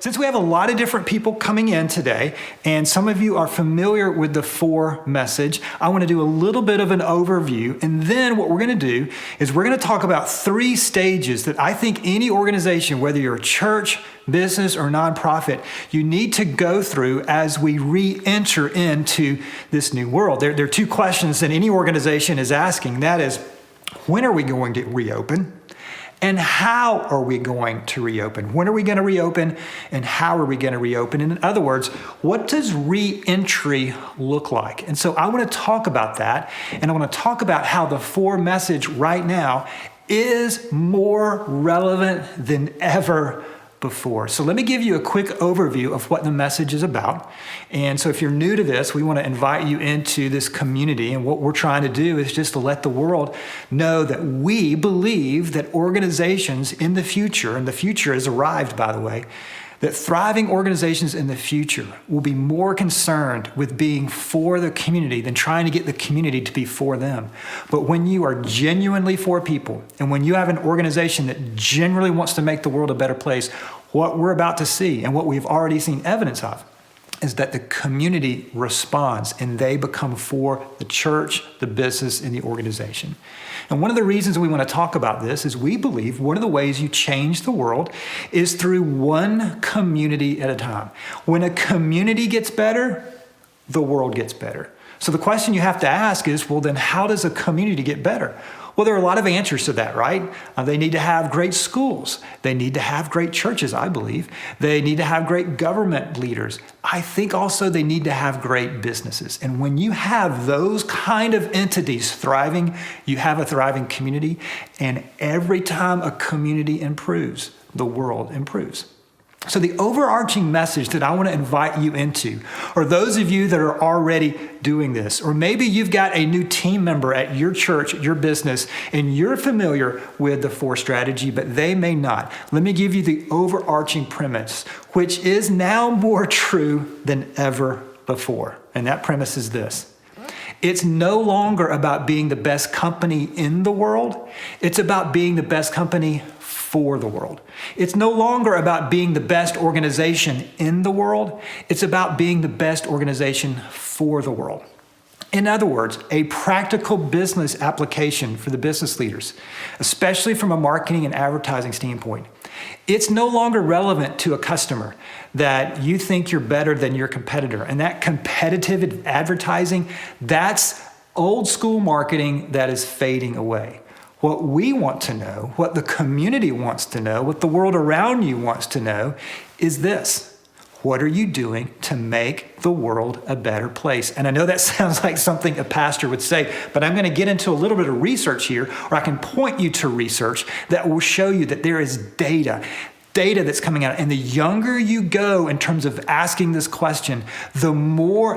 since we have a lot of different people coming in today, and some of you are familiar with the 4 message, I want to do a little bit of an overview. And then what we're going to do is we're going to talk about 3 stages that I think any organization, whether you're a church, business, or nonprofit, you need to go through as we re-enter into this new world. There are 2 questions that any organization is asking. That is, when are we going to reopen? And how are we going to reopen? When are we going to reopen? And how are we going to reopen? And in other words, what does re-entry look like? And so I want to talk about that. And I want to talk about how the 4 message right now is more relevant than ever before. So let me give you a quick overview of what the message is about. And so if you're new to this, we want to invite you into this community. And what we're trying to do is just to let the world know that we believe that organizations in the future, and the future has arrived, by the way, that thriving organizations in the future will be more concerned with being for the community than trying to get the community to be for them. But when you are genuinely for people, and when you have an organization that genuinely wants to make the world a better place, what we're about to see and what we've already seen evidence of is that the community responds and they become for the church, the business, and the organization. And one of the reasons we want to talk about this is we believe one of the ways you change the world is through one community at a time. When a community gets better, the world gets better. So the question you have to ask is, well, then how does a community get better? Well, there are a lot of answers to that, right? They need to have great schools. They need to have great churches, I believe. They need to have great government leaders. I think also they need to have great businesses. And when you have those kind of entities thriving, you have a thriving community. And every time a community improves, the world improves. So the overarching message that I want to invite you into, or those of you that are already doing this, or maybe you've got a new team member at your church, your business, and you're familiar with the 4 strategy, but they may not. Let me give you the overarching premise, which is now more true than ever before. And that premise is this. It's no longer about being the best company in the world. It's about being the best company for the world. It's no longer about being the best organization in the world. It's about being the best organization for the world. In other words, a practical business application for the business leaders, especially from a marketing and advertising standpoint. It's no longer relevant to a customer that you think you're better than your competitor. And that competitive advertising, that's old school marketing that is fading away. What we want to know, what the community wants to know, what the world around you wants to know is this. What are you doing to make the world a better place? And I know that sounds like something a pastor would say, but I'm going to get into a little bit of research here, or I can point you to research that will show you that there is data that's coming out. And the younger you go in terms of asking this question, the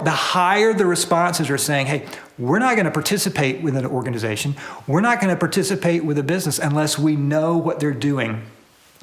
higher the responses are saying, hey, we're not going to participate with an organization. We're not going to participate with a business unless we know what they're doing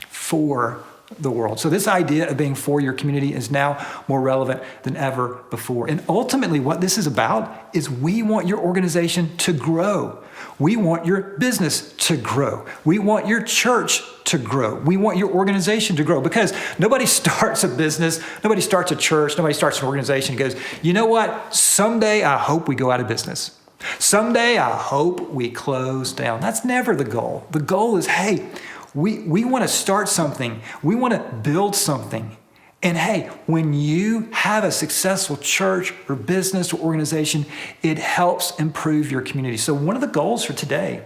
for the world. So this idea of being for your community is now more relevant than ever before. And ultimately what this is about is we want your organization to grow. We want your business to grow. We want your church to grow. We want your organization to grow, because nobody starts a business, nobody starts a church, nobody starts an organization and goes, you know what? Someday I hope we go out of business. Someday I hope we close down. That's never the goal. The goal is, hey, we want to start something. We want to build something. And hey, when you have a successful church or business or organization, it helps improve your community. So one of the goals for today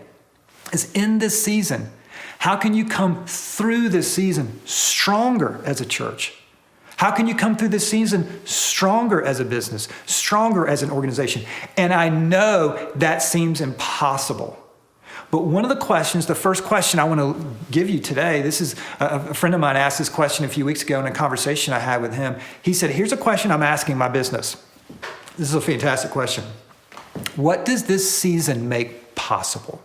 is, in this season, how can you come through this season stronger as a church? How can you come through this season stronger as a business, stronger as an organization? And I know that seems impossible. But one of the questions, the first question I want to give you today, this is a friend of mine asked this question a few weeks ago in a conversation I had with him. He said, here's a question I'm asking my business. This is a fantastic question. What does this season make possible?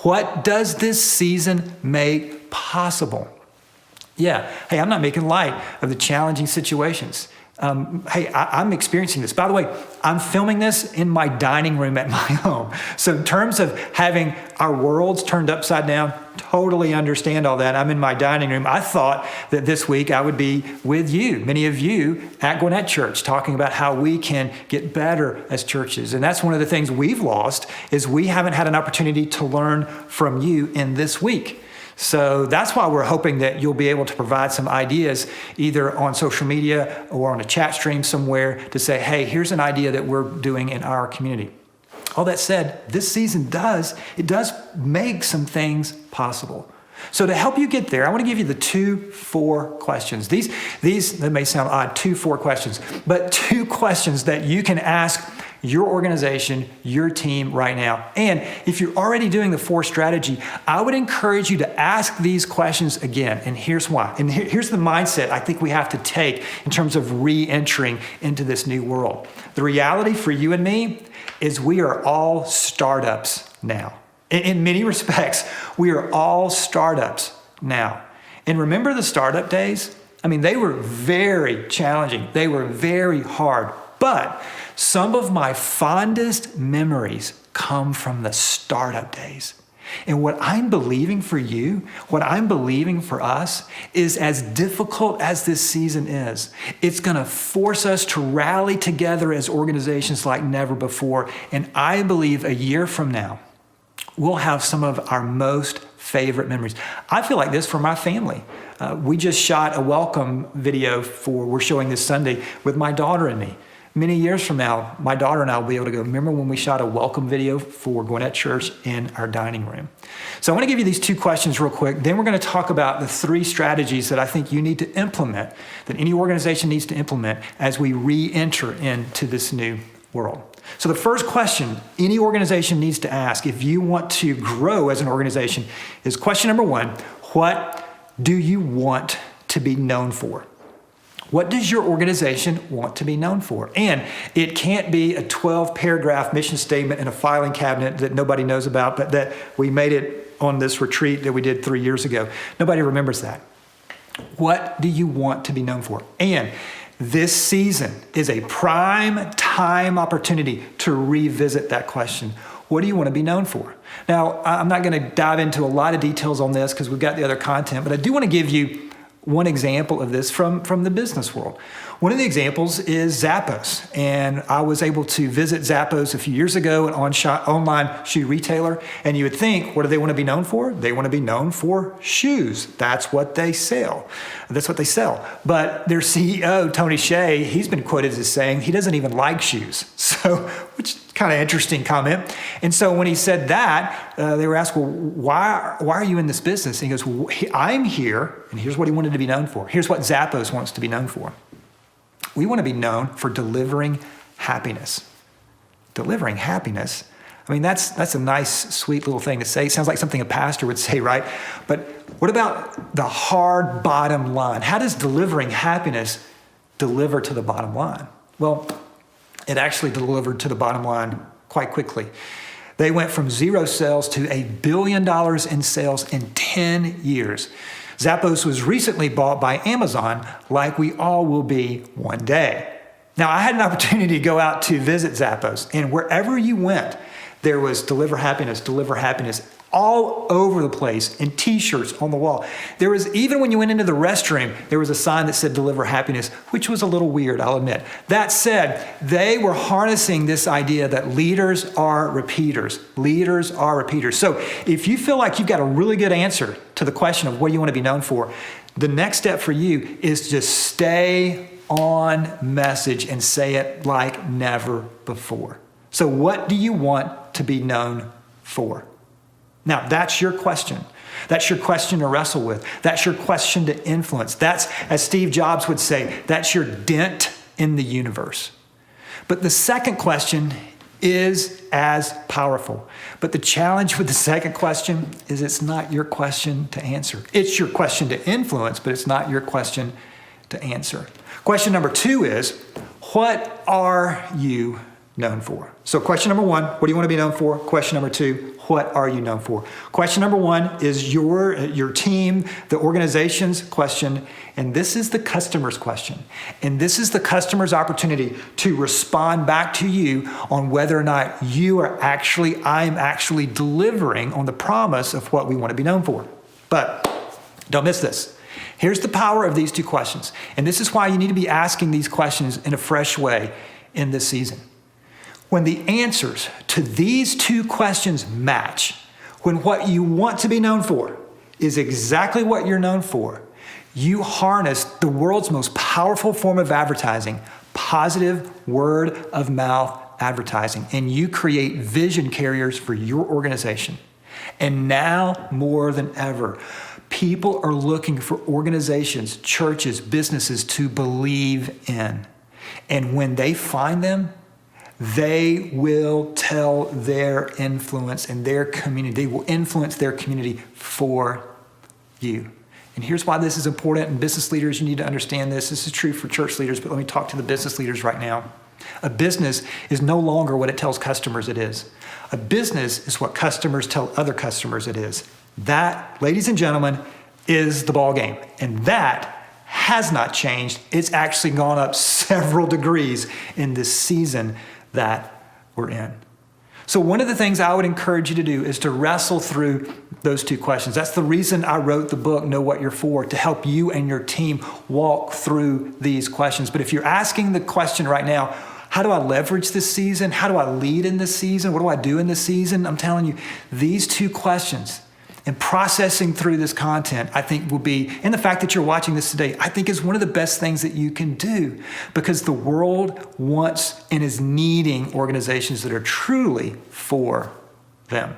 What does this season make possible? Yeah, hey, I'm not making light of the challenging situations. Hey, I'm experiencing this. By the way, I'm filming this in my dining room at my home. So in terms of having our worlds turned upside down, totally understand all that. I'm in my dining room. I thought that this week I would be with you, many of you at Gwinnett Church, talking about how we can get better as churches. And that's one of the things we've lost, is we haven't had an opportunity to learn from you in this week. So that's why we're hoping that you'll be able to provide some ideas either on social media or on a chat stream somewhere to say, hey, here's an idea that we're doing in our community. All that said, this season does make some things possible. So to help you get there, I want to give you the 2-4 questions. These that may sound odd, 2-4 questions, but 2 questions that you can ask your organization, your team right now. And if you're already doing the 4 strategy, I would encourage you to ask these questions again. And here's why. And here's the mindset I think we have to take in terms of re-entering into this new world. The reality for you and me is we are all startups now. In many respects, we are all startups now. And remember the startup days? I mean, they were very challenging. They were very hard. But some of my fondest memories come from the startup days. And what I'm believing for you, what I'm believing for us, is as difficult as this season is, it's going to force us to rally together as organizations like never before. And I believe a year from now, we'll have some of our most favorite memories. I feel like this for my family. We just shot a welcome video we're showing this Sunday with my daughter and me. Many years from now, my daughter and I will be able to go, remember when we shot a welcome video for Gwinnett Church in our dining room? So I want to give you these 2 questions real quick. Then we're going to talk about the 3 strategies that I think you need to implement, that any organization needs to implement as we re-enter into this new world. So the first question any organization needs to ask if you want to grow as an organization is question number 1, what do you want to be known for? What does your organization want to be known for? And it can't be a 12-paragraph mission statement in a filing cabinet that nobody knows about, but that we made it on this retreat that we did 3 years ago. Nobody remembers that. What do you want to be known for? And this season is a prime time opportunity to revisit that question. What do you want to be known for? Now, I'm not going to dive into a lot of details on this because we've got the other content, but I do want to give you one example of this from the business world. One of the examples is Zappos. And I was able to visit Zappos a few years ago, an online shoe retailer. And you would think, what do they want to be known for? They want to be known for shoes. That's what they sell. That's what they sell. But their CEO, Tony Hsieh, he's been quoted as saying he doesn't even like shoes. So, which is kind of interesting comment. And so when he said that, they were asked, well, why are you in this business? And he goes, well, I'm here, and here's what he wanted to be known for. Here's what Zappos wants to be known for. We want to be known for delivering happiness. Delivering happiness. I mean, that's a nice, sweet little thing to say. It sounds like something a pastor would say, right? But what about the hard bottom line? How does delivering happiness deliver to the bottom line? Well, it actually delivered to the bottom line quite quickly. They went from 0 sales to $1 billion in sales in 10 years. Zappos was recently bought by Amazon, like we all will be one day. Now, I had an opportunity to go out to visit Zappos, and wherever you went, there was deliver happiness all over the place, and t-shirts on the wall. There was, even when you went into the restroom, there was a sign that said deliver happiness, which was a little weird, I'll admit. That said, they were harnessing this idea that leaders are repeaters. Leaders are repeaters. So if you feel like you've got a really good answer to the question of what you want to be known for, the next step for you is just stay on message and say it like never before. So what do you want to be known for? Now, that's your question. That's your question to wrestle with. That's your question to influence. That's, as Steve Jobs would say, that's your dent in the universe. But the second question is as powerful. But the challenge with the second question is it's not your question to answer. It's your question to influence, but it's not your question to answer. Question number 2 is, what are you known for? So question number one, what do you want to be known for? Question number two, what are you known for? Question number one is your team, the organization's question, and this is the customer's question. And this is the customer's opportunity to respond back to you on whether or not I'm actually delivering on the promise of what we want to be known for. But don't miss this. Here's the power of these two questions. And this is why you need to be asking these questions in a fresh way in this season. When the answers to these two questions match, when what you want to be known for is exactly what you're known for, you harness the world's most powerful form of advertising, positive word of mouth advertising, and you create vision carriers for your organization. And now more than ever, people are looking for organizations, churches, businesses to believe in. And when they find them, they will tell their influence and their community. They will influence their community for you. And here's why this is important. And business leaders, you need to understand this. This is true for church leaders, but let me talk to the business leaders right now. A business is no longer what it tells customers it is. A business is what customers tell other customers it is. That, ladies and gentlemen, is the ball game. And that has not changed. It's actually gone up several degrees in this season that we're in. So one of the things I would encourage you to do is to wrestle through those two questions. That's the reason I wrote the book, Know What You're For, to help you and your team walk through these questions. But if you're asking the question right now, how do I leverage this season? How do I lead in this season? What do I do in this season? I'm telling you, these two questions and processing through this content, I think will be, and the fact that you're watching this today, I think is one of the best things that you can do, because the world wants and is needing organizations that are truly for them.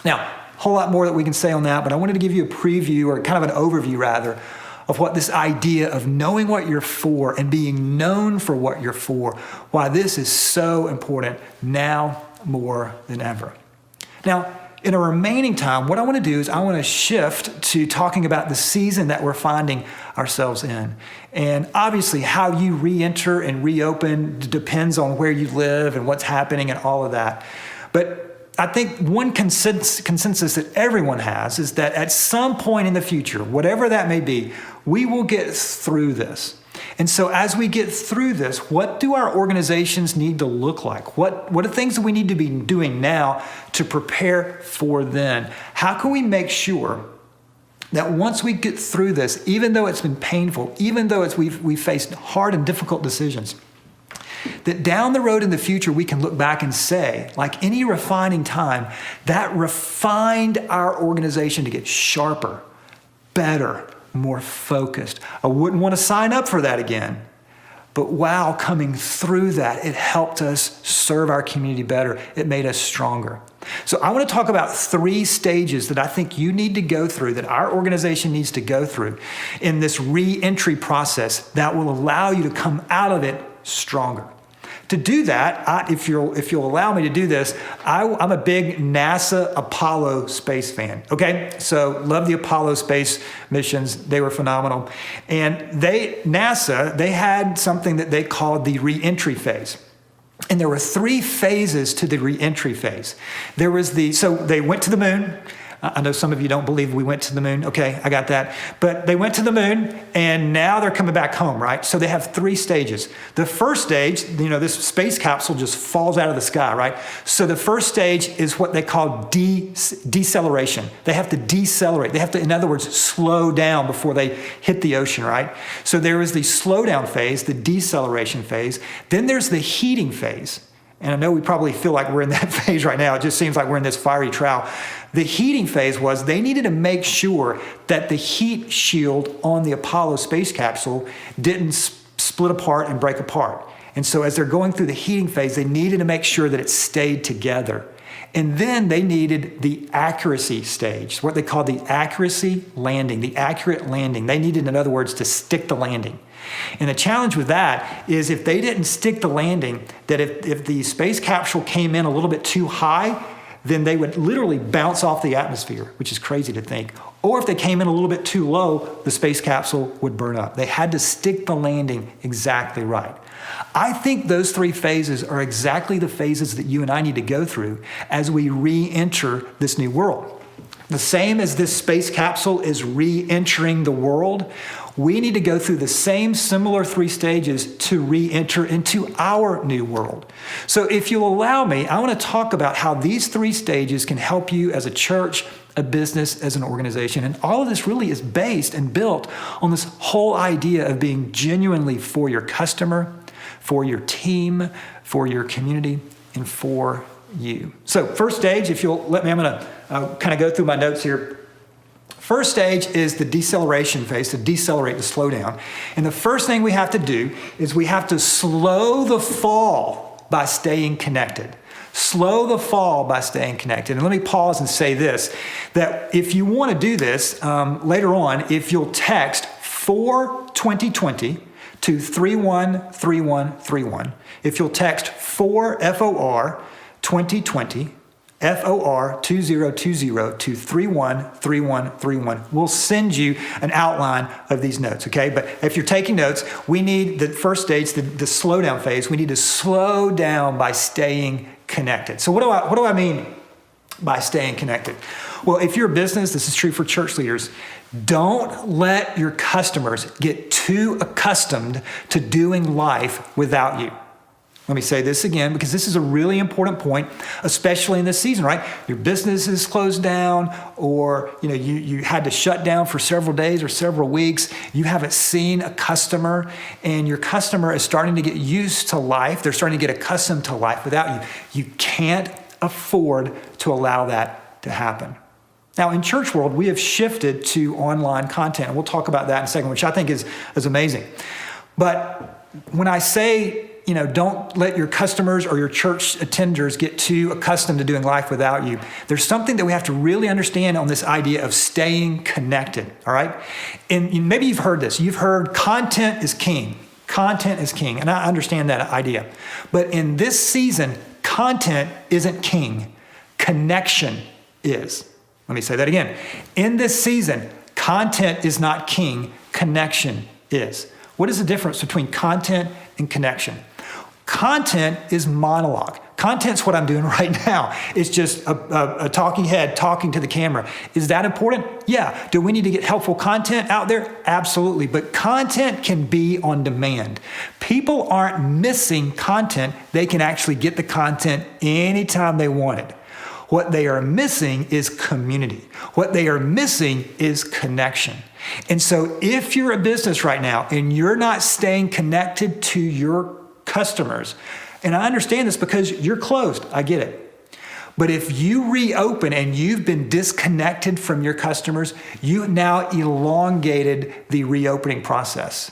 Now, a whole lot more that we can say on that, but I wanted to give you a preview, or kind of an overview rather, of what this idea of knowing what you're for and being known for what you're for, why this is so important now more than ever. Now, in our remaining time, what I want to do is I want to shift to talking about the season that we're finding ourselves in. And obviously how you re-enter and reopen depends on where you live and what's happening and all of that. But I think one consensus that everyone has is that at some point in the future, whatever that may be, we will get through this. And so as we get through this, what do our organizations need to look like? What are things that we need to be doing now to prepare for then? How can we make sure that once we get through this, even though it's been painful, even though we've faced hard and difficult decisions, that down the road in the future, we can look back and say, like any refining time, that refined our organization to get sharper, better, more focused. I wouldn't want to sign up for that again. But wow, coming through that, it helped us serve our community better. It made us stronger. So I want to talk about 3 stages that I think you need to go through, that our organization needs to go through in this re-entry process that will allow you to come out of it stronger. To do that, if you'll allow me to do this, I'm a big NASA Apollo space fan, okay? So love the Apollo space missions. They were phenomenal. And NASA had something that they called the re-entry phase. And there were 3 phases to the re-entry phase. So they went to the moon. I know some of you don't believe we went to the moon. Okay, I got that. But they went to the moon, and now they're coming back home, right? So they have 3 stages. The first stage, this space capsule just falls out of the sky, right? So the first stage is what they call deceleration. They have to decelerate. They have to, in other words, slow down before they hit the ocean, right? So there is the slowdown phase, the deceleration phase. Then there's the heating phase. And I know we probably feel like we're in that phase right now. It just seems like we're in this fiery trial. The heating phase was they needed to make sure that the heat shield on the Apollo space capsule didn't split apart and break apart. And so as they're going through the heating phase, they needed to make sure that it stayed together. And then they needed the accuracy stage, what they call the accuracy landing, the accurate landing. They needed, in other words, to stick the landing. And the challenge with that is if they didn't stick the landing, that if the space capsule came in a little bit too high, then they would literally bounce off the atmosphere, which is crazy to think. Or if they came in a little bit too low, the space capsule would burn up. They had to stick the landing exactly right. I think those three phases are exactly the phases that you and I need to go through as we re-enter this new world. The same as this space capsule is re-entering the world, we need to go through the same similar three stages to re-enter into our new world. So if you'll allow me, I want to talk about how these three stages can help you as a church, a business, as an organization. And all of this really is based and built on this whole idea of being genuinely for your customer, for your team, for your community, and for you. So first stage, if you'll let me, I'm going to kind of go through my notes here. First stage is the deceleration phase, to decelerate, to slow down. And the first thing we have to do is we have to slow the fall by staying connected. Slow the fall by staying connected. And let me pause and say this, that if you want to do this later on, if you'll text for 2020 to 313131, if you'll text for FOR 2020, FOR 2020 to 313131. We'll send you an outline of these notes, okay? But if you're taking notes, we need the first stage, the slowdown phase. We need to slow down by staying connected. So what do I mean by staying connected? Well, if you're a business, this is true for church leaders, don't let your customers get too accustomed to doing life without you. Let me say this again, because this is a really important point, especially in this season, right? Your business is closed down, or you had to shut down for several days or several weeks. You haven't seen a customer, and your customer is starting to get used to life. They're starting to get accustomed to life without you. You can't afford to allow that to happen. Now, in church world, we have shifted to online content, and we'll talk about that in a second, which I think is amazing. But when I say, don't let your customers or your church attenders get too accustomed to doing life without you, there's something that we have to really understand on this idea of staying connected, all right? And maybe you've heard this. You've heard content is king. Content is king, and I understand that idea. But in this season, content isn't king. Connection is. Let me say that again. In this season, content is not king. Connection is. What is the difference between content and connection? Content is monologue. Content's what I'm doing right now. It's just a talking head talking to the camera. Is that important? Yeah. Do we need to get helpful content out there? Absolutely. But content can be on demand. People aren't missing content. They can actually get the content anytime they want it. What they are missing is community. What they are missing is connection. And so if you're a business right now and you're not staying connected to your customers, and I understand this because you're closed, I get it. But if you reopen and you've been disconnected from your customers, you now elongated the reopening process.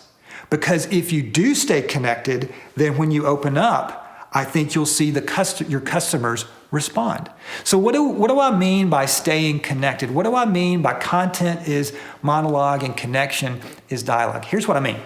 Because if you do stay connected, then when you open up, I think you'll see your customers respond. So what do I mean by staying connected? What do I mean by content is monologue and connection is dialogue? Here's what I mean.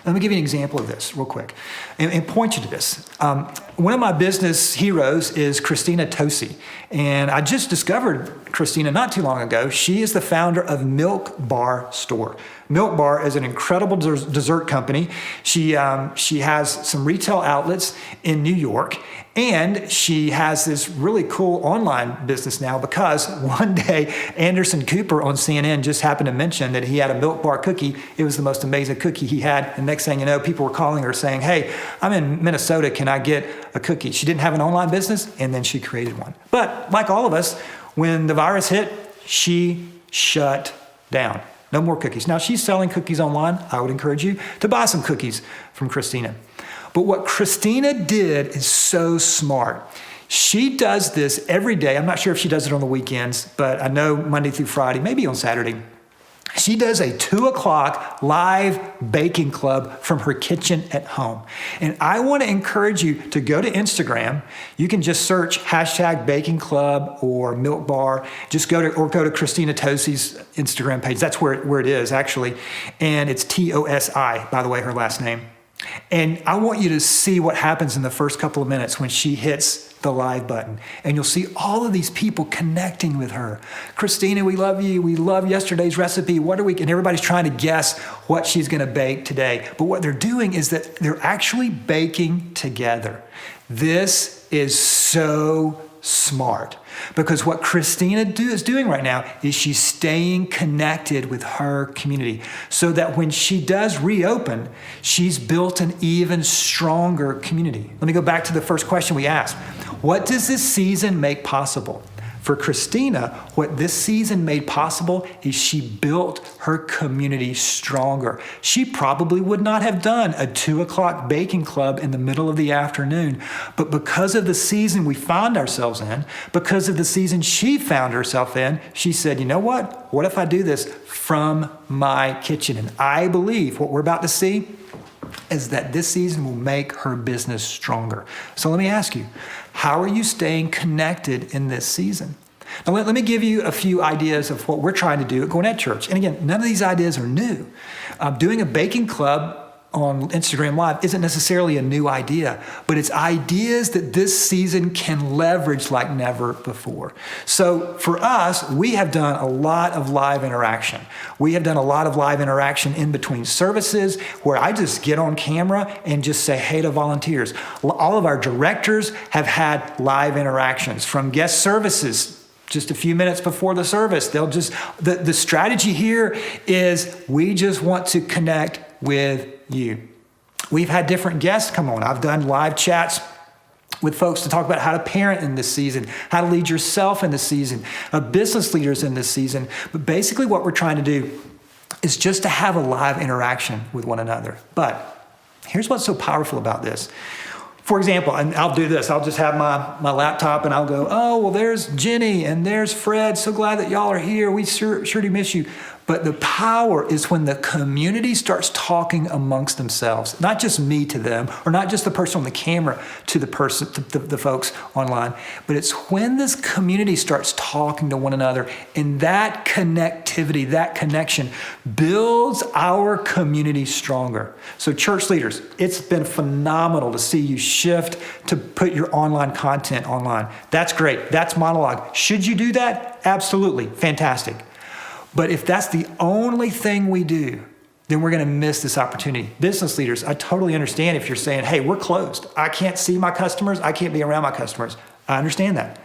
Let me give you an example of this real quick and point you to this. One of my business heroes is Christina Tosi. And I just discovered Christina not too long ago. She is the founder of Milk Bar Store. Milk Bar is an incredible dessert company. She has some retail outlets in New York, and she has this really cool online business now because one day Anderson Cooper on CNN just happened to mention that he had a Milk Bar cookie. It was the most amazing cookie he had. And next thing you know, people were calling her saying, "Hey, I'm in Minnesota. Can I get a cookie?" She didn't have an online business, and then she created one. But like all of us, when the virus hit, she shut down. No more cookies. Now, she's selling cookies online. I would encourage you to buy some cookies from Christina. But what Christina did is so smart. She does this every day. I'm not sure if she does it on the weekends, but I know Monday through Friday, maybe on Saturday. She does a 2:00 live baking club from her kitchen at home. And I want to encourage you to go to Instagram. You can just search #baking club or Milk Bar. Just go to Christina Tosi's Instagram page. That's where it is actually. And it's Tosi, by the way, her last name. And I want you to see what happens in the first couple of minutes when she hits the live button. And you'll see all of these people connecting with her. Christina, we love you. We love yesterday's recipe. And everybody's trying to guess what she's going to bake today. But what they're doing is that they're actually baking together. This is so smart, because what Christina is doing right now is she's staying connected with her community so that when she does reopen, she's built an even stronger community. Let me go back to the first question we asked. What does this season make possible? For Christina, what this season made possible is she built her community stronger. She probably would not have done a 2:00 baking club in the middle of the afternoon, but because of the season we found ourselves in, because of the season she found herself in, she said, you know what? What if I do this from my kitchen? And I believe what we're about to see is that this season will make her business stronger. So let me ask you, how are you staying connected in this season? Now, let me give you a few ideas of what we're trying to do at Gwinnett Church. And again, none of these ideas are new. Doing a baking club on Instagram Live isn't necessarily a new idea, but it's ideas that this season can leverage like never before. So for us, we have done a lot of live interaction. We have done a lot of live interaction in between services where I just get on camera and just say hey to volunteers. All of our directors have had live interactions from guest services. Just a few minutes before the service, the strategy here is we just want to connect with you. We've had different guests come on. I've done live chats with folks to talk about how to parent in this season, how to lead yourself in this season, business leaders in this season. But basically what we're trying to do is just to have a live interaction with one another. But here's what's so powerful about this. For example, and I'll do this. I'll just have my laptop and I'll go, oh, well, there's Jenny and there's Fred. So glad that y'all are here. We sure do miss you. But the power is when the community starts talking amongst themselves, not just me to them, or not just the person on the camera to the folks online, but it's when this community starts talking to one another, and that connectivity, that connection builds our community stronger. So church leaders, it's been phenomenal to see you shift to put your online content online. That's great. That's monologue. Should you do that? Absolutely. Fantastic. But if that's the only thing we do, then we're going to miss this opportunity. Business leaders, I totally understand if you're saying, hey, we're closed. I can't see my customers. I can't be around my customers. I understand that.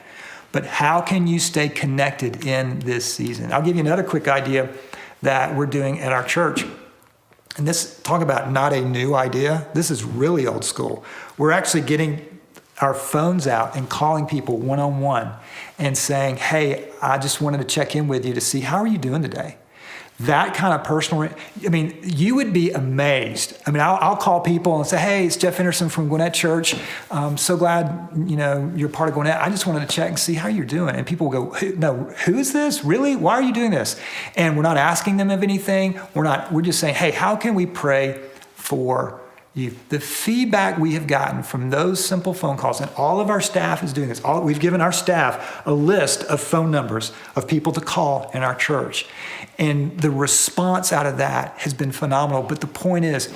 But how can you stay connected in this season? I'll give you another quick idea that we're doing at our church. And this, talk about not a new idea. This is really old school. We're actually getting our phones out and calling people one-on-one and saying, hey, I just wanted to check in with you to see how are you doing today? That kind of personal, you would be amazed. I'll call people and say, hey, it's Jeff Henderson from Gwinnett Church. I'm so glad, you're part of Gwinnett. I just wanted to check and see how you're doing. And people will go, no, who is this? Really? Why are you doing this? And we're not asking them of anything. We're just saying, hey, how can we pray for you? The feedback we have gotten from those simple phone calls, and all of our staff is doing this. We've given our staff a list of phone numbers of people to call in our church. And the response out of that has been phenomenal. But the point is,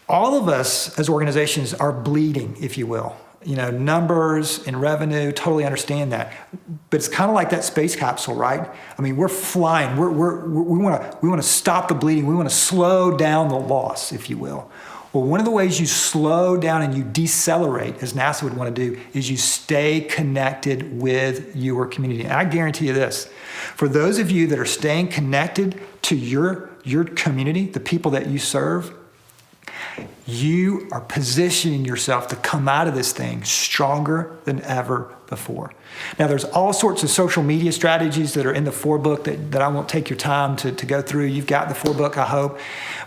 all of us as organizations are bleeding, if you will. Numbers and revenue, totally understand that. But it's kind of like that space capsule, right? We're flying. We want to stop the bleeding. We want to slow down the loss, if you will. Well, one of the ways you slow down and you decelerate, as NASA would want to do, is you stay connected with your community. And I guarantee you this, for those of you that are staying connected to your community, the people that you serve, you are positioning yourself to come out of this thing stronger than ever before. Now, there's all sorts of social media strategies that are in the 4-book that I won't take your time to go through. You've got the 4-book, I hope.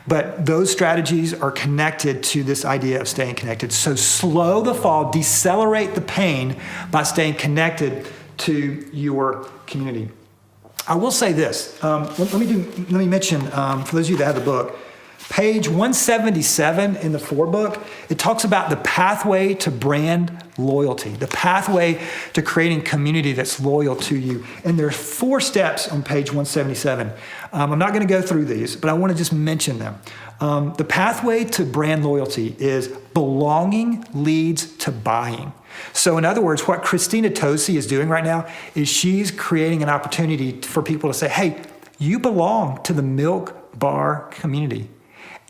But those strategies are connected to this idea of staying connected. So slow the fall, decelerate the pain by staying connected to your community. I will say this. Let me mention, for those of you that have the book, Page 177 in the 4 book, it talks about the pathway to brand loyalty, the pathway to creating community that's loyal to you. And there's 4 steps on page 177. I'm not going to go through these, but I want to just mention them. The pathway to brand loyalty is belonging leads to buying. So in other words, what Christina Tosi is doing right now is she's creating an opportunity for people to say, hey, you belong to the Milk Bar community.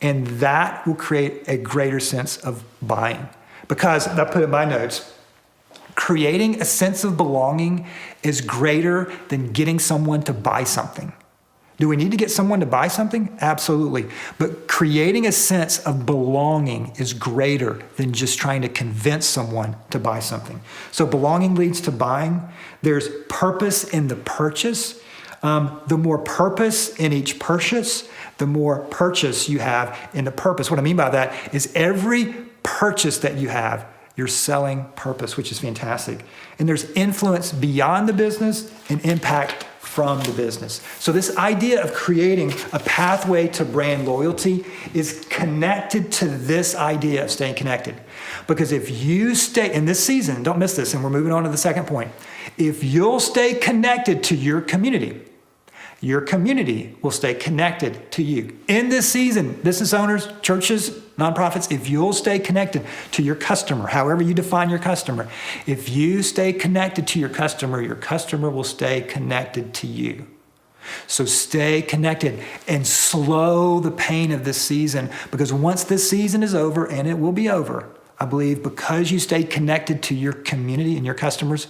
And that will create a greater sense of buying. Because, I put in my notes, creating a sense of belonging is greater than getting someone to buy something. Do we need to get someone to buy something? Absolutely. But creating a sense of belonging is greater than just trying to convince someone to buy something. So belonging leads to buying. There's purpose in the purchase. The more purpose in each purchase, the more purchase you have in the purpose. What I mean by that is every purchase that you have, you're selling purpose, which is fantastic. And there's influence beyond the business and impact from the business. So this idea of creating a pathway to brand loyalty is connected to this idea of staying connected. Because if you stay in this season, don't miss this, and we're moving on to the second point. If you'll stay connected to your community will stay connected to you. In this season, business owners, churches, nonprofits, if you'll stay connected to your customer, however you define your customer, if you stay connected to your customer will stay connected to you. So stay connected and slow the pain of this season, because once this season is over, and it will be over, I believe because you stay connected to your community and your customers,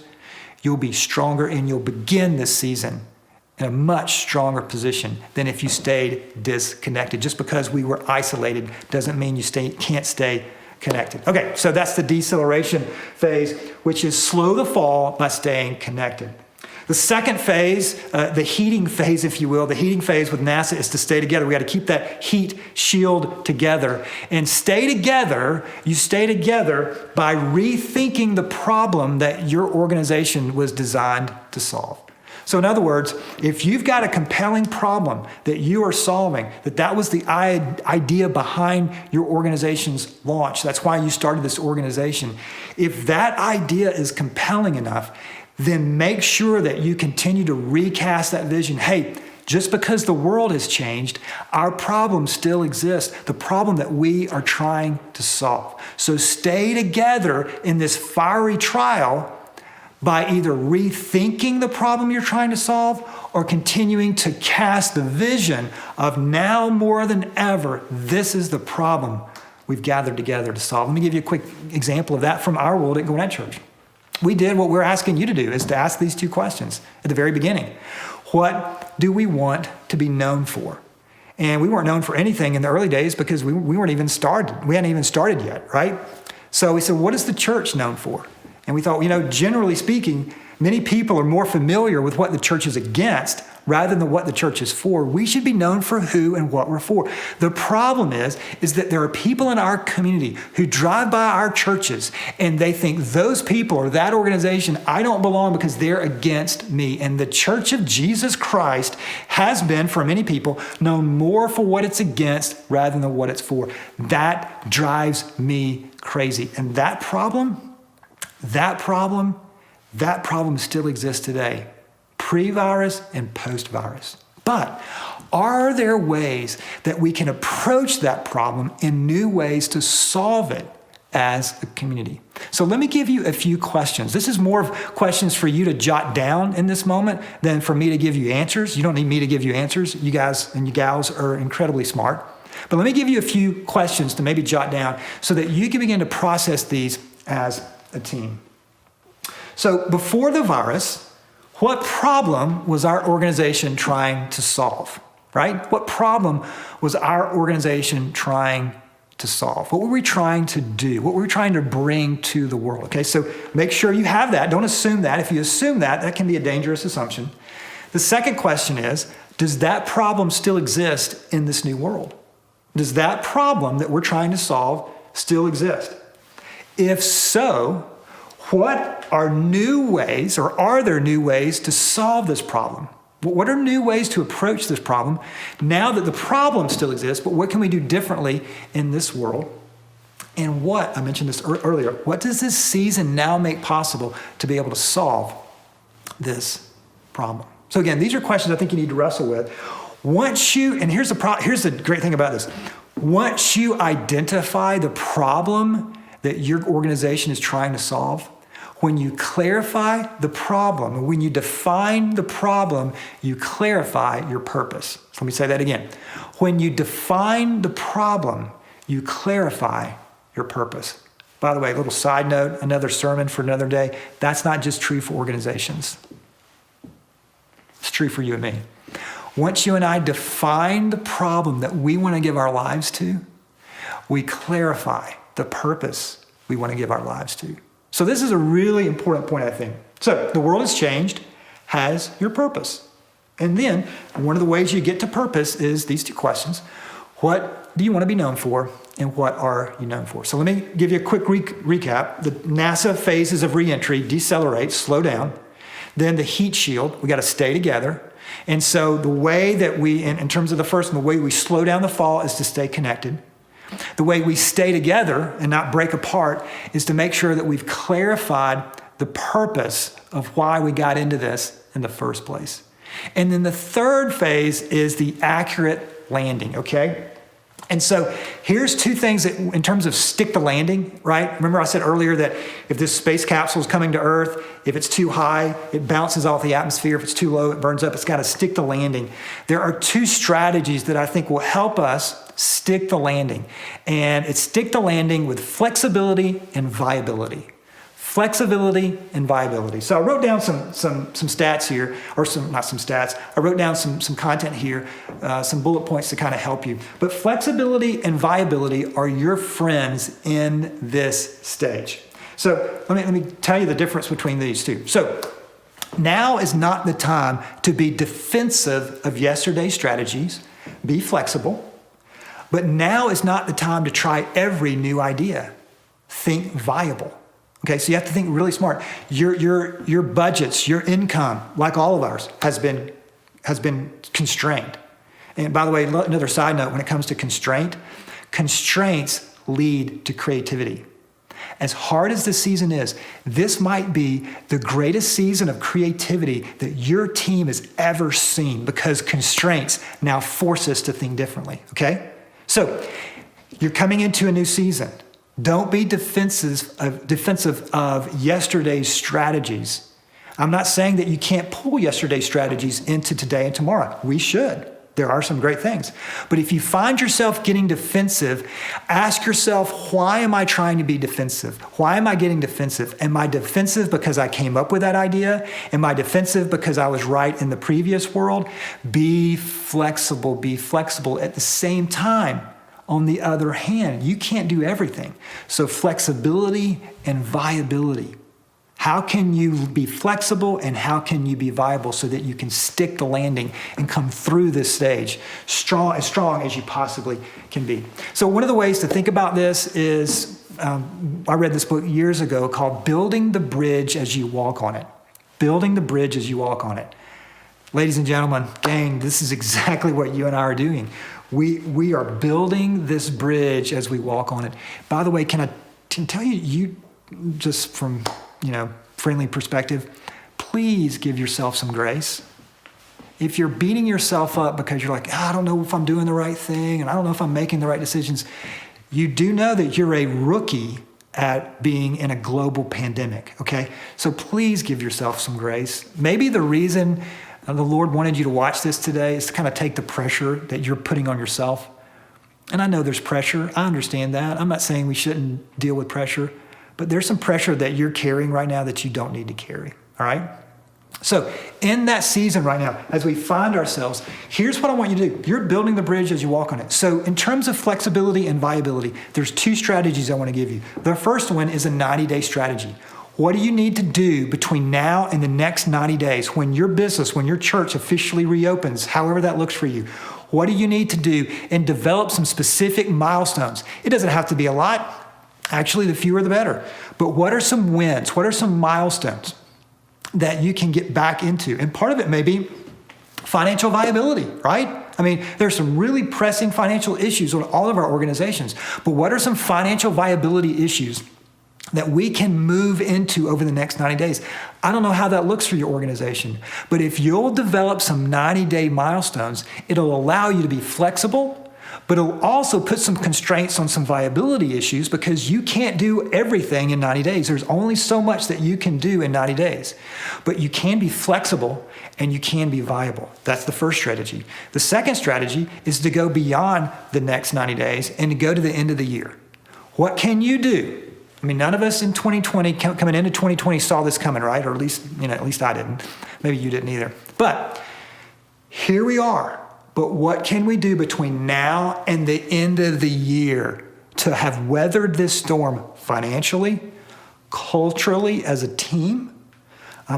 you'll be stronger and you'll begin this season in a much stronger position than if you stayed disconnected. Just because we were isolated doesn't mean you can't stay connected. Okay, so that's the deceleration phase, which is slow the fall by staying connected. The second phase, the heating phase, if you will, the heating phase with NASA is to stay together. We got to keep that heat shield together. And stay together, you stay together by rethinking the problem that your organization was designed to solve. So in other words, if you've got a compelling problem that you are solving, that was the idea behind your organization's launch, that's why you started this organization. If that idea is compelling enough, then make sure that you continue to recast that vision. Hey, just because the world has changed, our problem still exists, the problem that we are trying to solve. So stay together in this fiery trial by either rethinking the problem you're trying to solve or continuing to cast the vision of now more than ever, this is the problem we've gathered together to solve. Let me give you a quick example of that from our world at Gwinnett Church. We did what we're asking you to do, is to ask these 2 questions at the very beginning. What do we want to be known for? And we weren't known for anything in the early days because we weren't even started. We hadn't even started yet, right? So we said, what is the church known for? And we thought, generally speaking, many people are more familiar with what the church is against rather than what the church is for. We should be known for who and what we're for. The problem is that there are people in our community who drive by our churches and they think those people or that organization, I don't belong because they're against me. And the Church of Jesus Christ has been, for many people, known more for what it's against rather than what it's for. That drives me crazy. And that problem still exists today, pre-virus and post-virus. But are there ways that we can approach that problem in new ways to solve it as a community? So let me give you a few questions. This is more of questions for you to jot down in this moment than for me to give you answers. You don't need me to give you answers. You guys and you gals are incredibly smart. But let me give you a few questions to maybe jot down so that you can begin to process these as a team. So before the virus, what problem was our organization trying to solve, right? What problem was our organization trying to solve? What were we trying to do? What were we trying to bring to the world? Okay, so make sure you have that. Don't assume that. If you assume that, that can be a dangerous assumption. The second question is, does that problem still exist in this new world? Does that problem that we're trying to solve still exist? If so, what are new ways, or are there new ways to solve this problem? What are new ways to approach this problem now that the problem still exists, but what can we do differently in this world? And what, I mentioned this earlier, what does this season now make possible to be able to solve this problem? So again, these are questions I think you need to wrestle with. And here's the great thing about this. Once you identify the problem that your organization is trying to solve, when you clarify the problem, when you define the problem, you clarify your purpose. So let me say that again. When you define the problem, you clarify your purpose. By the way, a little side note, another sermon for another day. That's not just true for organizations. It's true for you and me. Once you and I define the problem that we want to give our lives to, we clarify the purpose we want to give our lives to. So this is a really important point, I think. So the world has changed. Has your purpose? And then one of the ways you get to purpose is these two questions. What do you want to be known for? And what are you known for? So let me give you a quick recap. The NASA phases of reentry: decelerate, slow down. Then the heat shield, we got to stay together. And so the way that we, in terms of the first one, the way we slow down the fall is to stay connected. The way we stay together and not break apart is to make sure that we've clarified the purpose of why we got into this in the first place. And then the third phase is the accurate landing, okay? And so here's two things that, in terms of stick the landing, right? Remember I said earlier that if this space capsule is coming to Earth, if it's too high, it bounces off the atmosphere. If it's too low, it burns up. It's got to stick the landing. There are two strategies that I think will help us stick the landing. And it's stick the landing with flexibility and viability. Flexibility and viability. So I wrote down some stats here, or not some stats. I wrote down some content here, some bullet points to kind of help you. But flexibility and viability are your friends in this stage. So let me tell you the difference between these two. So now is not the time to be defensive of yesterday's strategies. Be flexible. But now is not the time to try every new idea. Think viable. Okay, so you have to think really smart. Your budgets, your income, like all of ours, has been constrained. And by the way, another side note, when it comes to constraints lead to creativity. As hard as this season is, this might be the greatest season of creativity that your team has ever seen, because constraints now force us to think differently, okay? So you're coming into a new season. Don't be defensive of yesterday's strategies. I'm not saying that you can't pull yesterday's strategies into today and tomorrow. We should. There are some great things. But if you find yourself getting defensive, ask yourself, why am I trying to be defensive? Why am I getting defensive? Am I defensive because I came up with that idea? Am I defensive because I was right in the previous world? Be flexible. Be flexible. At the same time, on the other hand, you can't do everything. So flexibility and viability. How can you be flexible and how can you be viable so that you can stick the landing and come through this stage as strong as you possibly can be? So one of the ways to think about this is, I read this book years ago called Building the Bridge as You Walk on It. Building the Bridge as You Walk on It. Ladies and gentlemen, gang, this is exactly what you and I are doing. We are building this bridge as we walk on it. By the way, can I tell you just from, friendly perspective, please give yourself some grace. If you're beating yourself up because you're like, I don't know if I'm doing the right thing and I don't know if I'm making the right decisions, you do know that you're a rookie at being in a global pandemic, okay? So please give yourself some grace. Maybe the reason the Lord wanted you to watch this today is to kind of take the pressure that you're putting on yourself. And I know there's pressure. I understand that. I'm not saying we shouldn't deal with pressure, but there's some pressure that you're carrying right now that you don't need to carry, all right? So in that season right now, as we find ourselves, here's what I want you to do. You're building the bridge as you walk on it. So in terms of flexibility and viability, there's two strategies I want to give you. The first one is a 90-day strategy. What do you need to do between now and the next 90 days when your business, when your church officially reopens, however that looks for you? What do you need to do? And develop some specific milestones. It doesn't have to be a lot. Actually, the fewer the better. But what are some wins? What are some milestones that you can get back into? And part of it may be Financial viability, right? I mean, there's some really pressing financial issues on all of our organizations, but what are some financial viability issues that we can move into over the next 90 days? I don't know how that looks for your organization, but if you'll develop some 90-day milestones, it'll allow you to be flexible, but it'll also put some constraints on some viability issues because you can't do everything in 90 days. There's only so much that you can do in 90 days, but you can be flexible and you can be viable. That's the first strategy. The second strategy is to go beyond the next 90 days and to go to the end of the year. What can you do? I mean, none of us in 2020, coming into 2020, saw this coming, right? Or at least I didn't. Maybe you didn't either. But here we are. But what can we do between now and the end of the year to have weathered this storm financially, culturally as a team,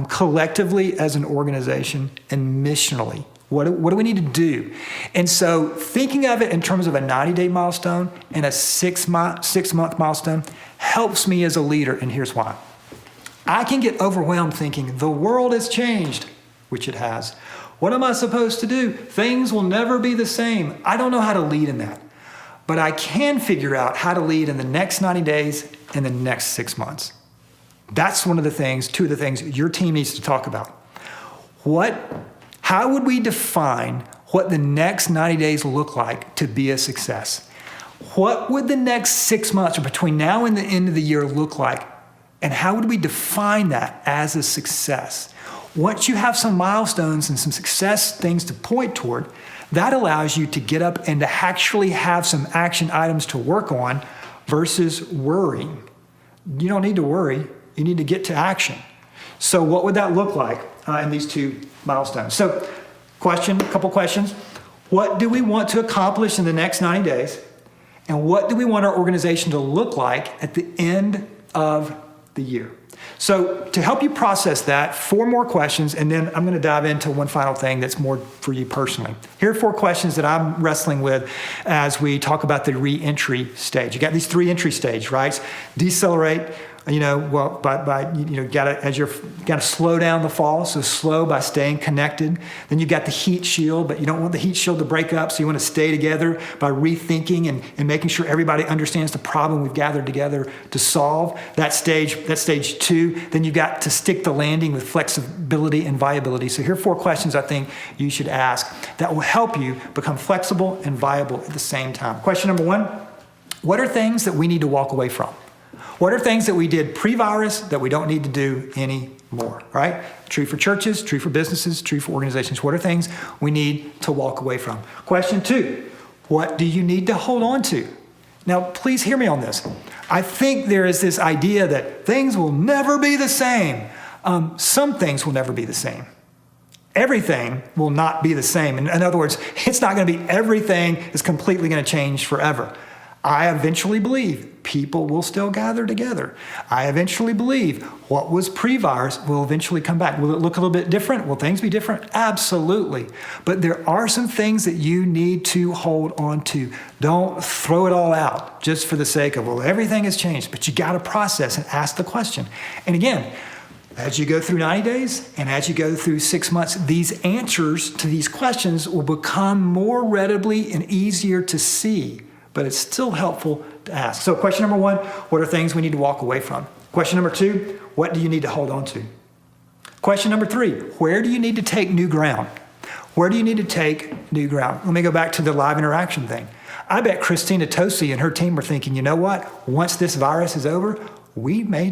collectively as an organization, and missionally? What do we need to do? And so thinking of it in terms of a 90-day milestone and a six-month milestone helps me as a leader, and here's why. I can get overwhelmed thinking the world has changed, which it has. What am I supposed to do? Things will never be the same. I don't know how to lead in that, but I can figure out how to lead in the next 90 days and the next 6 months. That's two of the things your team needs to talk about. How would we define what the next 90 days look like to be a success? What would the next 6 months or between now and the end of the year look like? And how would we define that as a success? Once you have some milestones and some success things to point toward, that allows you to get up and to actually have some action items to work on versus worrying. You don't need to worry. You need to get to action. So what would that look like in these two milestones? So a couple questions. What do we want to accomplish in the next 90 days? And what do we want our organization to look like at the end of the year? So to help you process that, 4 more questions, and then I'm going to dive into one final thing that's more for you personally. Here are 4 questions that I'm wrestling with as we talk about the re-entry stage. You got these 3 entry stages, right? Decelerate, gotta slow down the fall, so slow by staying connected. Then you got the heat shield, but you don't want the heat shield to break up, so you want to stay together by rethinking and making sure everybody understands the problem we've gathered together to solve. That's stage 2. Then you got to stick the landing with flexibility and viability. So here are 4 questions I think you should ask that will help you become flexible and viable at the same time. Question number 1, what are things that we need to walk away from? What are things that we did pre-virus that we don't need to do anymore, right? True for churches, true for businesses, true for organizations. What are things we need to walk away from? Question 2, what do you need to hold on to? Now, please hear me on this. I think there is this idea that things will never be the same. Some things will never be the same. Everything will not be the same. In other words, it's not going to be everything is completely going to change forever. I eventually believe people will still gather together. I eventually believe what was pre-virus will eventually come back. Will it look a little bit different? Will things be different? Absolutely. But there are some things that you need to hold on to. Don't throw it all out just for the sake of, well, everything has changed. But you got to process and ask the question. And again, as you go through 90 days and as you go through 6 months, these answers to these questions will become more readily and easier to see. But it's still helpful to ask. So question number 1, what are things we need to walk away from? Question number 2, what do you need to hold on to? Question number 3, where do you need to take new ground? Where do you need to take new ground? Let me go back to the live interaction thing. I bet Christina Tosi and her team were thinking, you know what? Once this virus is over, we may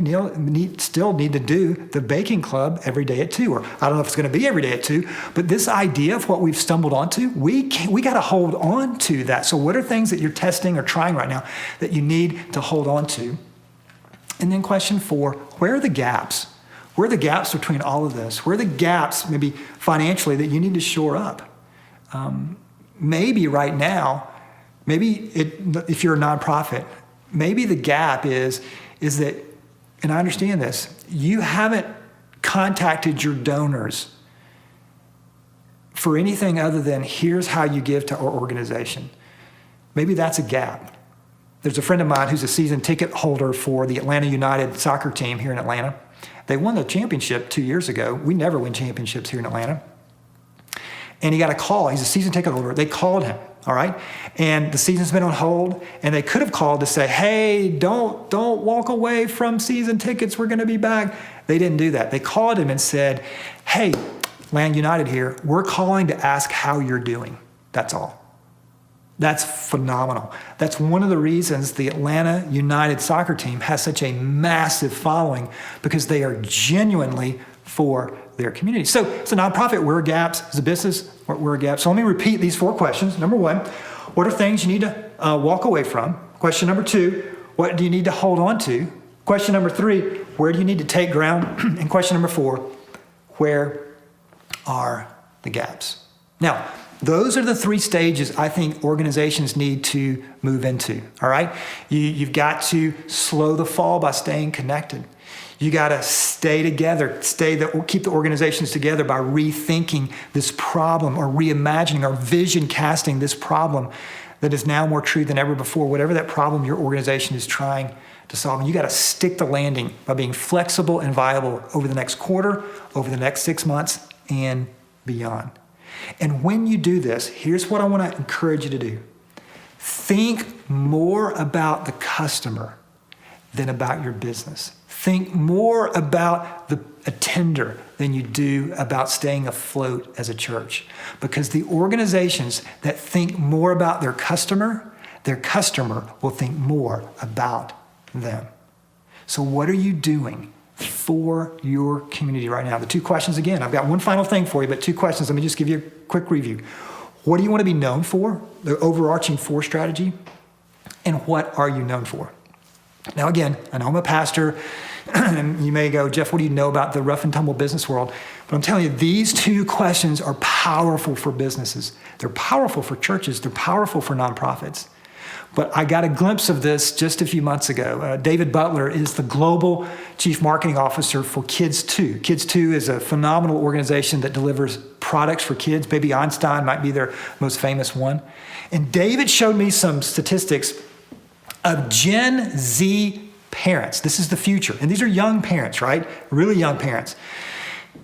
still need to do the baking club every day at 2, or I don't know if it's going to be every day at 2, but this idea of what we've stumbled onto, we got to hold on to that. So what are things that you're testing or trying right now that you need to hold on to? And then question 4, where are the gaps? Where are the gaps between all of this? Where are the gaps, maybe financially, that you need to shore up? Maybe right now, if you're a nonprofit, maybe the gap is that, and I understand this, you haven't contacted your donors for anything other than here's how you give to our organization. Maybe that's a gap. There's a friend of mine who's a season ticket holder for the Atlanta United soccer team here in Atlanta. They won the championship 2 years ago. We never win championships here in Atlanta. and he got a call. He's a season ticket holder. They called him, all right? And the season's been on hold, and they could have called to say, hey, don't walk away from season tickets. We're going to be back. They didn't do that. They called him and said, hey, Land United here, we're calling to ask how you're doing. That's all. That's phenomenal. That's one of the reasons the Atlanta United soccer team has such a massive following, because they are genuinely for their community. So it's a nonprofit. Where are gaps? It's a business. Where are gaps? So let me repeat these 4 questions. Number 1, what are things you need to walk away from? Question number 2, what do you need to hold on to? Question number 3, where do you need to take ground? And question number 4, where are the gaps? Now, those are the 3 stages I think organizations need to move into, all right? You've got to slow the fall by staying connected. You got to stay together, keep the organizations together by rethinking this problem, or reimagining or vision casting this problem that is now more true than ever before, whatever that problem your organization is trying to solve. And you got to stick the landing by being flexible and viable over the next quarter, over the next 6 months, and beyond. And when you do this, here's what I want to encourage you to do. Think more about the customer than about your business. Think more about the attender than you do about staying afloat as a church. Because the organizations that think more about their customer will think more about them. So what are you doing for your community right now? The 2 questions again. I've got one final thing for you, but 2 questions. Let me just give you a quick review. What do you want to be known for? The overarching 4 strategy. And what are you known for? Now again, I know I'm a pastor, and you may go, Jeff, what do you know about the rough and tumble business world? But I'm telling you, these 2 questions are powerful for businesses. They're powerful for churches. They're powerful for nonprofits. But I got a glimpse of this just a few months ago. David Butler is the Global Chief Marketing Officer for Kids 2. Kids 2 is a phenomenal organization that delivers products for kids. Baby Einstein might be their most famous one. And David showed me some statistics of Gen Z parents. This is the future. And these are young parents, right? Really young parents.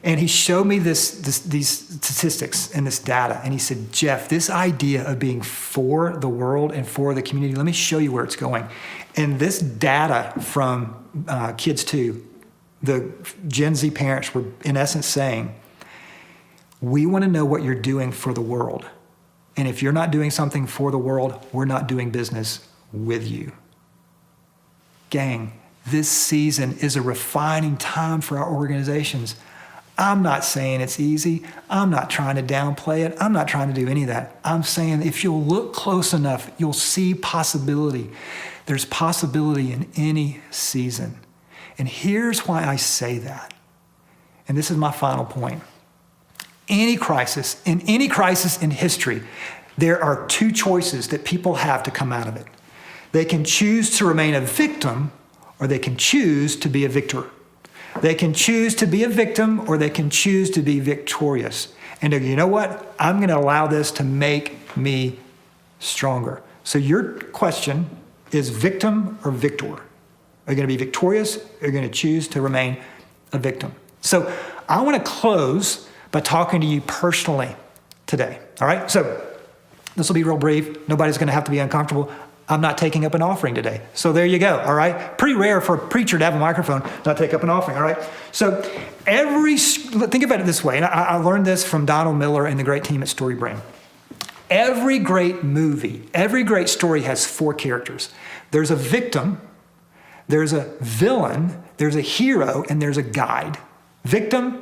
And he showed me these statistics and this data. And he said, Jeff, this idea of being for the world and for the community, let me show you where it's going. And this data from Kids 2, the Gen Z parents were in essence saying, we want to know what you're doing for the world. And if you're not doing something for the world, we're not doing business with you. Gang, this season is a refining time for our organizations. I'm not saying it's easy. I'm not trying to downplay it. I'm not trying to do any of that. I'm saying if you'll look close enough, you'll see possibility. There's possibility in any season. And here's why I say that. And this is my final point. In any crisis in history, there are 2 choices that people have to come out of it. They can choose to remain a victim, or they can choose to be a victor. They can choose to be a victim, or they can choose to be victorious. And you know what? I'm going to allow this to make me stronger. So your question is victim or victor? Are you going to be victorious, or are you going to choose to remain a victim? So I want to close by talking to you personally today. All right? So this will be real brief. Nobody's going to have to be uncomfortable. I'm not taking up an offering today. So there you go, all right? Pretty rare for a preacher to have a microphone, not take up an offering, all right? So think about it this way, and I learned this from Donald Miller and the great team at StoryBrain. Every great movie, every great story has 4 characters. There's a victim, there's a villain, there's a hero, and there's a guide. Victim,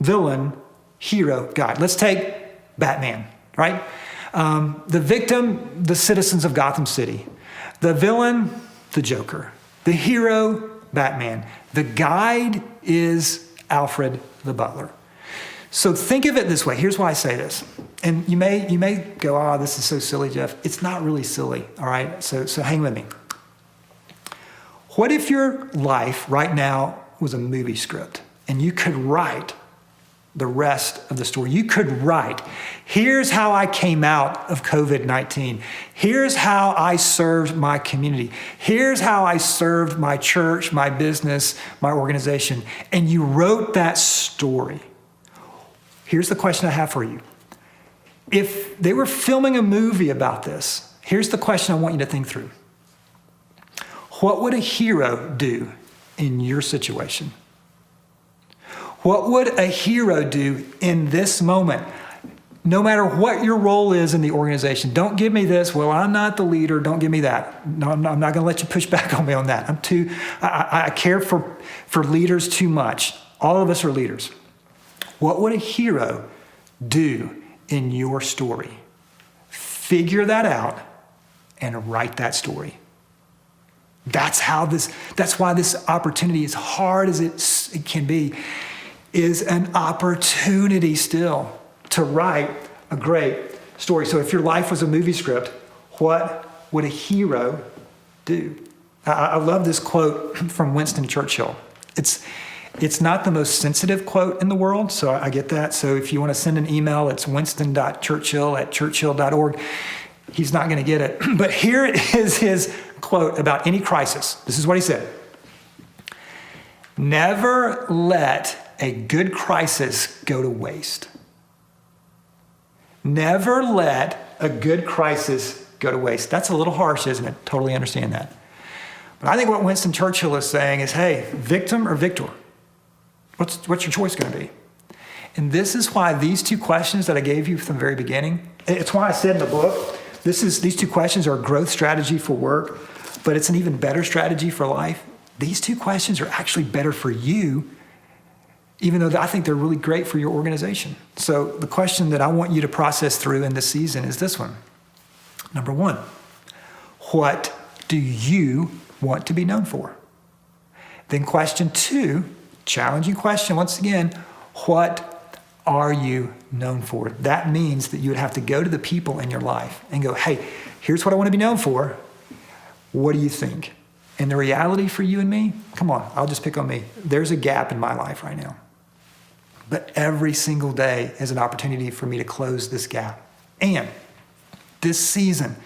villain, hero, guide. Let's take Batman, right? The victim, the citizens of Gotham City. The villain, the Joker. The hero, Batman. The guide is Alfred the butler. So think of it this way. Here's why I say this. And you may go, this is so silly, Jeff. It's not really silly, all right? So hang with me. What if your life right now was a movie script and you could write the rest of the story? You could write, here's how I came out of COVID-19. Here's how I served my community. Here's how I served my church, my business, my organization. And you wrote that story. Here's the question I have for you. if they were filming a movie about this, here's the question I want you to think through. What would a hero do in your situation? What would a hero do in this moment? No matter what your role is in the organization, don't give me this, well, I'm not the leader, don't give me that. No, I'm not gonna let you push back on me on that. I care for leaders too much. All of us are leaders. What would a hero do in your story? Figure that out and write that story. That's why this opportunity, as hard as it can be, is an opportunity still to write a great story. So if your life was a movie script, what would a hero do? I love this quote from Winston Churchill. It's not the most sensitive quote in the world, so I get that. So if you want to send an email, it's winston.churchill@churchill.org. He's not going to get it. But here is his quote about any crisis. This is what he said. Never let a good crisis go to waste. Never let a good crisis go to waste. That's a little harsh, isn't it? Totally understand that. But I think what Winston Churchill is saying is, hey, victim or victor? What's your choice going to be? And this is why these two questions that I gave you from the very beginning, it's why I said in the book, these two questions are a growth strategy for work, but it's an even better strategy for life. These two questions are actually better for you, even though I think they're really great for your organization. So the question that I want you to process through in this season is this one. Number one, what do you want to be known for? Then question two, challenging question once again, what are you known for? That means that you would have to go to the people in your life and go, hey, here's what I want to be known for. What do you think? And the reality for you and me, come on, I'll just pick on me. There's a gap in my life right now. But every single day is an opportunity for me to close this gap. And this season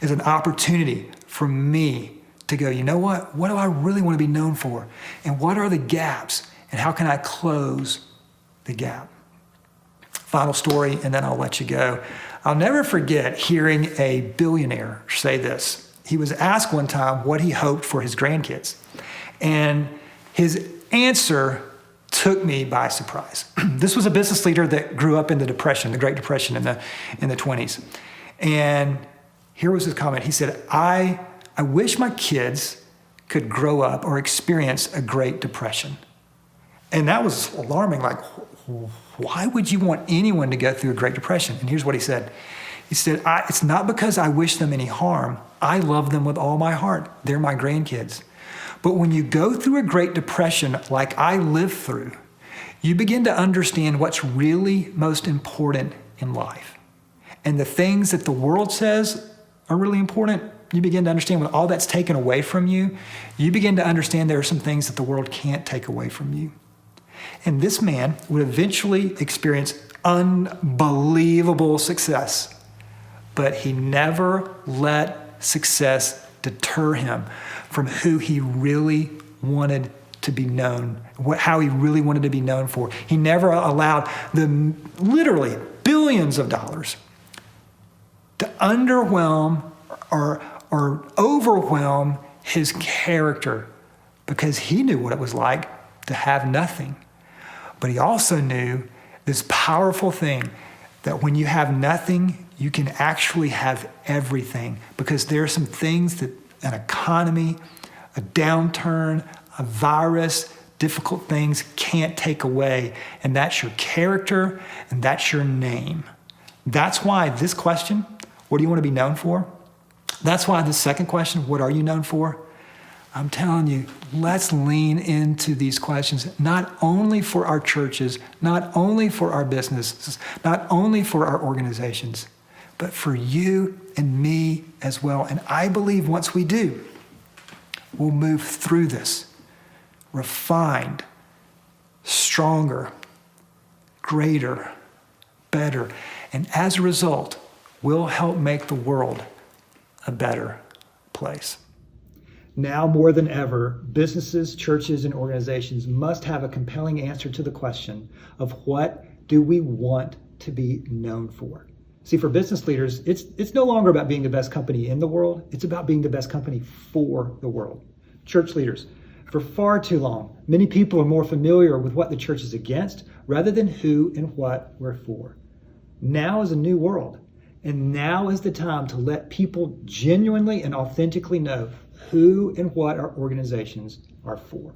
is an opportunity for me to go, you know what? What do I really want to be known for? And what are the gaps? And how can I close the gap? Final story, and then I'll let you go. I'll never forget hearing a billionaire say this. He was asked one time what he hoped for his grandkids. And his answer took me by surprise. This was a business leader that grew up in the Depression, the Great Depression in the 20s. And here was his comment. He said, I wish my kids could grow up or experience a Great Depression. And that was alarming. Like, why would you want anyone to go through a Great Depression? And here's what he said. He said, it's not because I wish them any harm. I love them with all my heart. They're my grandkids. But when you go through a Great Depression like I lived through, you begin to understand what's really most important in life. And the things that the world says are really important, you begin to understand when all that's taken away from you, you begin to understand there are some things that the world can't take away from you. And this man would eventually experience unbelievable success, but he never let success deter him from who he really wanted to be known, how he really wanted to be known for. He never allowed the literally billions of dollars to underwhelm or overwhelm his character, because he knew what it was like to have nothing. But he also knew this powerful thing that when you have nothing, you can actually have everything, because there are some things that an economy, a downturn, a virus, difficult things can't take away. And that's your character and that's your name. That's why this question, what do you want to be known for? That's why the second question, what are you known for? I'm telling you, let's lean into these questions, not only for our churches, not only for our businesses, not only for our organizations, but for you and me as well. And I believe once we do, we'll move through this refined, stronger, greater, better. And as a result, we'll help make the world a better place. Now more than ever, businesses, churches, and organizations must have a compelling answer to the question of what do we want to be known for? See, for business leaders, it's no longer about being the best company in the world. It's about being the best company for the world. Church leaders, for far too long, many people are more familiar with what the church is against rather than who and what we're for. Now is a new world, and now is the time to let people genuinely and authentically know who and what our organizations are for.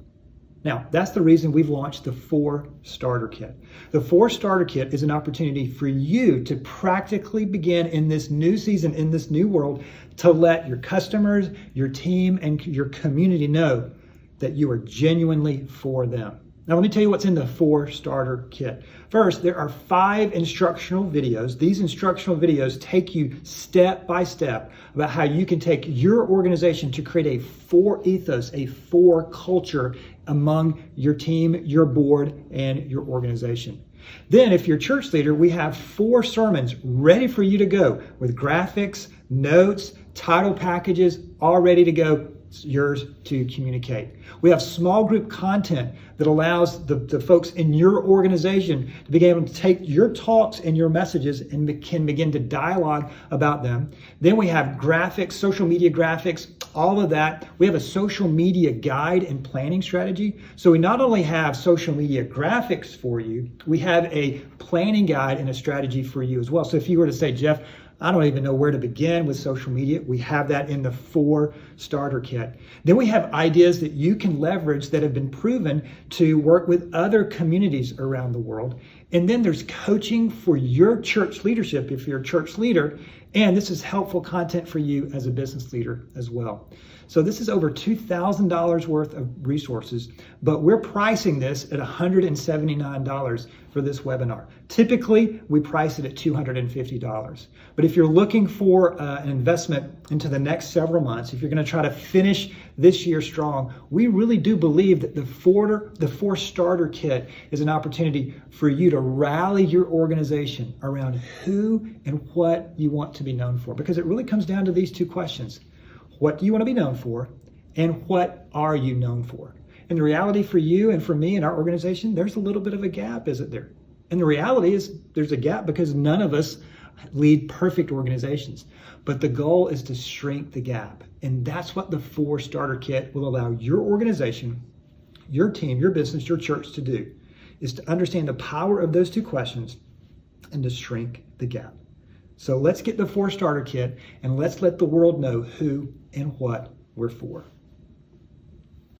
Now, that's the reason we've launched the 4 Starter Kit. The 4 Starter Kit is an opportunity for you to practically begin in this new season, in this new world, to let your customers, your team, and your community know that you are genuinely for them. Now, let me tell you what's in the 4 Starter Kit. First, there are 5 instructional videos. These instructional videos take you step by step about how you can take your organization to create a 4 ethos, a 4 culture among your team, your board, and your organization. Then, if you're a church leader, we have 4 sermons ready for you to go with graphics, notes, title packages, all ready to go. It's yours to communicate. We have small group content that allows the folks in your organization to be able to take your talks and your messages and can begin to dialogue about them. Then we have graphics, social media graphics, all of that. We have a social media guide and planning strategy. So we not only have social media graphics for you, we have a planning guide and a strategy for you as well. So if you were to say, Jeff, I don't even know where to begin with social media, we have that in the 4 Starter Kit. Then we have ideas that you can leverage that have been proven to work with other communities around the world. And then there's coaching for your church leadership if you're a church leader. And this is helpful content for you as a business leader as well. So this is over $2,000 worth of resources, but we're pricing this at $179 for this webinar. Typically, we price it at $250. But if you're looking for an investment into the next several months, if you're going to try to finish this year strong, we really do believe that the 4 Starter Kit is an opportunity for you to rally your organization around who and what you want to be known for. Because it really comes down to these 2 questions. What do you want to be known for? And what are you known for? And the reality for you and for me and our organization, there's a little bit of a gap, isn't there? And the reality is there's a gap because none of us lead perfect organizations. But the goal is to shrink the gap. And that's what the 4 Starter Kit will allow your organization, your team, your business, your church to do, is to understand the power of those 2 questions and to shrink the gap. So let's get the 4 Starter Kit and let's let the world know who and what we're for.